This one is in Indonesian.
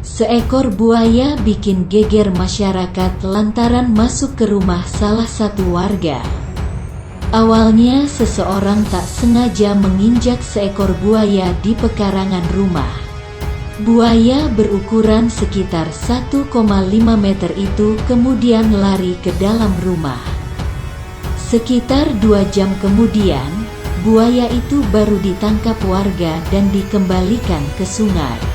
Seekor buaya bikin geger masyarakat lantaran masuk ke rumah salah satu warga. Awalnya seseorang tak sengaja menginjak seekor buaya di pekarangan rumah. Buaya berukuran sekitar 1,5 meter itu kemudian lari ke dalam rumah. Sekitar 2 jam kemudian, buaya itu baru ditangkap warga dan dikembalikan ke sungai.